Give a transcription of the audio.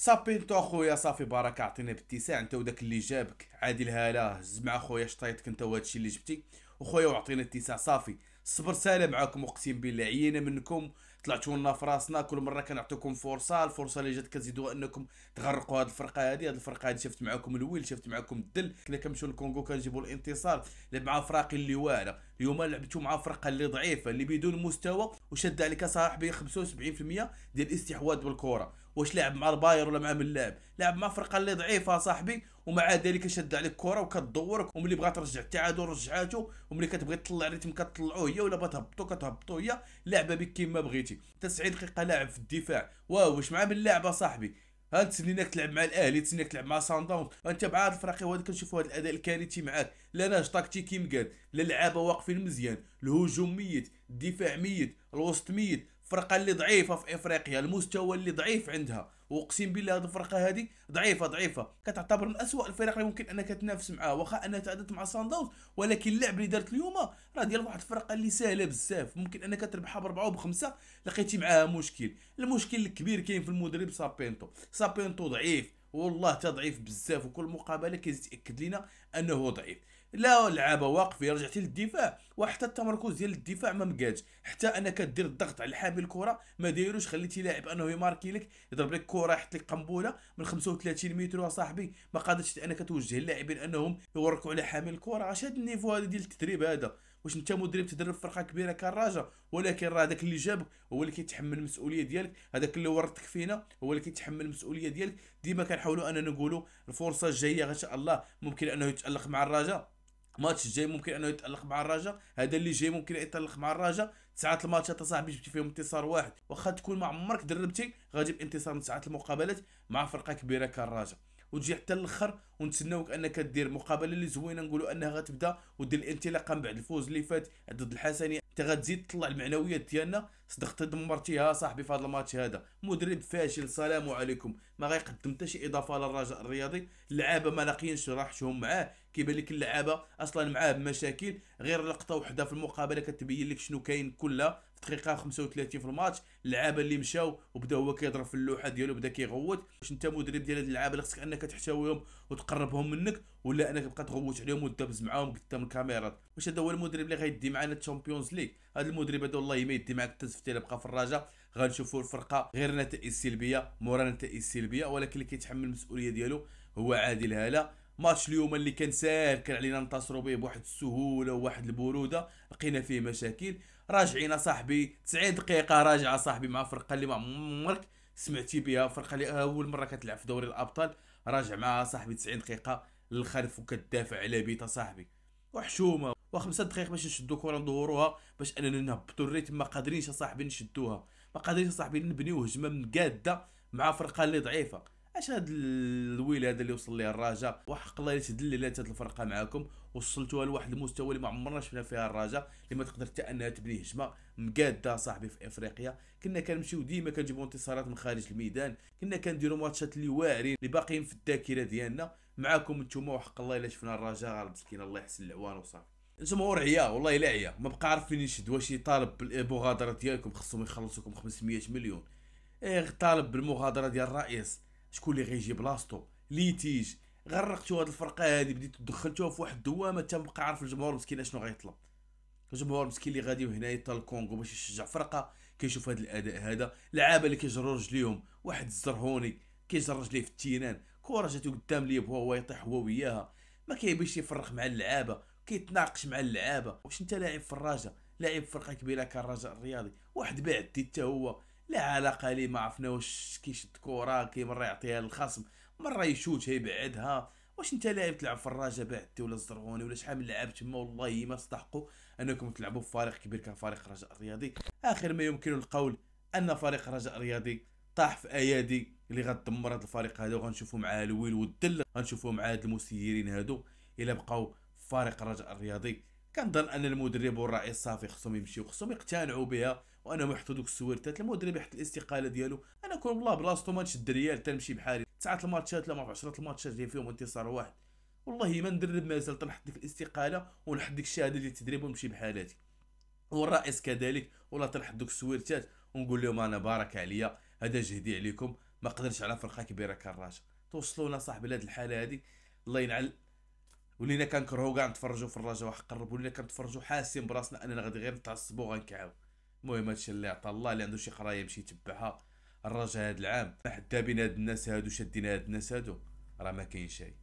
صابينتو اخويا صافي بركه، عطينا باتساع انت وداك اللي جابك عادل هاله، هز مع خويا شطيتك انت وهادشي اللي جبتي وخويا وعطينا اتساع صافي. الصبر سالم معاكم، اقسم بالله عيينا منكم، طلعتوا لنا في راسنا كل مره كنعطيكم فرصه، الفرصه اللي جات كتزيدوا انكم تغرقوا هذه الفرقه هذه. الفرقه هذه شفت معاكم الويل، شفت معاكم الدل، كنا كنمشيو للكونغو كنجيبوا الانتصار. لعب مع فراقي اللي واعره، اليوم لعبتوا مع فرقه اللي ضعيفه اللي بدون مستوى وشد عليك صاحبي 75% ديال الاستحواذ بالكره. واش لعب مع الباير ولا مع من لاعب؟ لعب مع فرقه اللي ضعيفه صاحبي، ومع ذلك شد عليك الكره وكتدورك، وملي بغات ترجع التعادل رجعاتو، وملي كتبغي تطلع الريتم كتطلعوه هي، ولا بغات تهبطو كتهبطو هي. لعبه بك كيما بغيتي. 90 دقيقه لاعب في الدفاع، واو واش مع من لاعب صاحبي. ها تسنيناك تلعب مع الاهلي، تسنيناك تلعب مع سان داونز، انت مع هذا الفريق هذا كنشوفوا هذا الاداء الكارثي معاك. لا ناج تكتيكي مقاد، لا لعابه واقفين مزيان، الهجوم ميت، الدفاع ميت، الوسط ميت. الفرقه اللي ضعيفه في افريقيا، المستوى اللي ضعيف عندها، واقسم بالله هذه الفرقه هذه ضعيفه كتعتبر من اسوء الفرق اللي ممكن انك تنافس معاه، واخا انها تعادلت مع سان داونز، ولكن اللعب اللي دارت اليوم راه ديال واحد الفرقه اللي سهله بزاف، ممكن انك تربحها بربعه وبخمسه. لقيتي معاها مشكل. المشكل الكبير كاين في المدرب سابينتو. سابينتو ضعيف والله، تا ضعيف بزاف، وكل مقابله كيتاكد لنا انه ضعيف. لا لعابه واقف، رجعتي للدفاع وحتى التمركز ديال الدفاع ما مقادش، حتى انك دير الضغط على حامل الكره ما دايروش، خليتي لاعب انه يماركي لك، يضرب لك كره، يحط لك قنبله من 35 متر صاحبي، ما قادرش انك توجه اللاعبين انهم يوركوا على حامل الكره. اش هذا النيفو هذا ديال التدريب هذا؟ واش انت مدرب تدرب فرقه كبيره كالراجا؟ ولكن راه داك اللي جابك هو اللي كيتحمل المسؤوليه ديالك، هذاك اللي ورطك فينا هو اللي كيتحمل المسؤوليه ديالك. ديما كنحاولوا اننا نقولوا الفرصه الجايه ان شاء الله ممكن انه يتالق مع الرجاء، الماتش الجاي ممكن انه يتالق مع الرجاء، هذا اللي جاي ممكن يتالق مع الرجاء. ساعات الماتشات صاحبي جبتي فيهم انتصار واحد، واخا تكون ما عمرك دربتي غتجيب انتصار من ساعات المقابلات مع فرقه كبيره كالرجاء، وتجي حتى الاخر ونتسناوك انك دير مقابله اللي زوينه، نقولوا انها غتبدا ودير الانطلاقه من بعد الفوز اللي فات ضد الحسنيه، انت غتزيد تطلع المعنويات ديالنا. صدقت دمرتيها صاحبي في هذا الماتش هذا، مدرب فاشل سلام عليكم، ما غيقدم حتى شي اضافه للرجاء الرياضي. اللعابه ما لاقيينش راحتهم معاه، كيبان لك اللعابه اصلا معاه بمشاكل، غير لقطه وحده في المقابله كتبين لك شنو كاين كلها في دقيقه 35 في الماتش. اللعابه اللي مشاو وبدا هو كيضرب في اللوحه ديالو، بدا كيغوت. واش انت مدرب ديال هاد اللعابه اللي خصك انك تحتويهم وتقربهم منك، ولا انك تبقى تغوت عليهم وتدبز معاهم قدام الكاميرات؟ واش هذا هو المدرب اللي غيدي معنا الشامبيونز ليغ؟ هذا المدرب هذا والله ما يدي معك التزفتي بقى في الرجاء. غنشوفوا الفرقه غير نتائج سلبيه مورا نتائج سلبيه، ولكن اللي كيتحمل المسؤوليه ديالو هو عادل هاله. ماتش اليوم اللي كان ساهل كان علينا ننتصروا به بواحد السهوله وواحد البروده، لقينا فيه مشاكل. راجعين صاحبي 90 دقيقه راجعه صاحبي مع فرقه اللي ما عمرك سمعتي بها، فرقه اللي اول مره كتلعب في دوري الابطال، راجع معها صاحبي 90 دقيقه للخلف وكتدافع على بيتا صاحبي، وحشومه. وخمسة دقائق باش نشدو كره ندوروها باش اننا نهبطوا الريتم، ما قادرينش صاحبي نشدوها، ما قادرينش صاحبي نبنيو هجمه مقاده مع فرقه اللي ضعيفه. اش هاد الويل هذا اللي وصل ليه الرجاء؟ وحق الله الا تدللات هاد الفرقه معاكم وصلتوها لواحد المستوى اللي ما عمرنا شفنا فيها الرجاء، اللي ما تقدر حتى انها تبني هجمه مقاده صاحبي في افريقيا. كنا كنمشيو ديما كنجيبو انتصارات من خارج الميدان، كنا كنديروا ماتشات اللي واعرين اللي باقيين في الذاكره ديالنا. معاكم نتوما وحق الله الا شفنا الرجاء مسكين الله يحسن العوان وصافي. الجمهور عيا والله الا عيا، ما بقى عارف فين يشد، واش يطالب بالمغادره ديالكم خصهم يخلصوكم 500 مليون، إيه طالب بالمغادره ديال الرئيس، شكون اللي غيجي بلاصتو؟ ليتيج. غرقتوا هاد الفرقه هادي، بديتو دخلتوها في واحد الدوامه، تا مبقى عارف الجمهور مسكين اشنو غيطلب. الجمهور مسكين اللي غادي هنايا حتى الكونغو باش يشجع فرقه كيشوف هذا الاداء هذا، لعابه اللي كيجروا رجليهم، واحد الزرهوني كيجر رجليه في التينان، كره جاتو قدام ليه بغا هو يطيح هو وياها، ما كيبيش يفرق مع اللعابه، كيتناقش مع اللعابه. واش انت لاعب في الرجاء، لاعب فرقه كبيره كالرجاء الرياضي، واحد بعدي حتى هو لا علاقه ليه، ما عرفنا واش كيشد كره كي مره يعطيها للخصم، مره يشوتها يبعدها. واش انت لاعب تلعب في الرجاء بعدتي ولا الزرغوني ولا شحال من لاعب تما والله ما استحقوا انكم تلعبوا في فريق كبير كفريق الرجاء الرياضي. اخر ما يمكن القول ان فريق الرجاء الرياضي طاح في ايادي اللي غتدمر هذا الفريق هذا، وغنشوفوا معاه الويل والدل، غنشوفوا مع هاد المسيرين هادو الا بقاو في فريق الرجاء الرياضي. كنظن ان المدرب والرئيس صافي خصهم يمشيو، خصهم يقتنعوا بها، وانهم يحطوا دوك السويرتات. المدرب يحط الاستقاله ديالو، انا كون والله بلاصتو ما نشد ريال تنمشي بحالي، تسعه الماتشات لا ما 10 الماتشات جاي فيهم انتصار واحد، والله ما ندرب مازال تنحط ديك الاستقاله ونحط ديك الشهاده ديال التدريب ونمشي بحالاتي، والرئيس كذلك، ولا تنحط دوك السويرتات ونقول لهم انا بارك عليا، هذا جهدي عليكم، ما قدرش على فرقه كبيره كالراجا. توصلونا صاحبي لهاد الحاله هادي، الله ينعل. ولينا كنكرهو كاع نتفرجوا في الرجا واحد قرب، ولينا كنتفرجوا حاسين براسنا اننا غادي غير نتعصبوا غنكعاو. المهم هادشي اللي عطا الله، اللي عنده شي قرايه يمشي يتبعها. الرجا هاد العام حدا بين هاد الناس هادو شادين هاد الناس هادو، راه ما كاين شيء.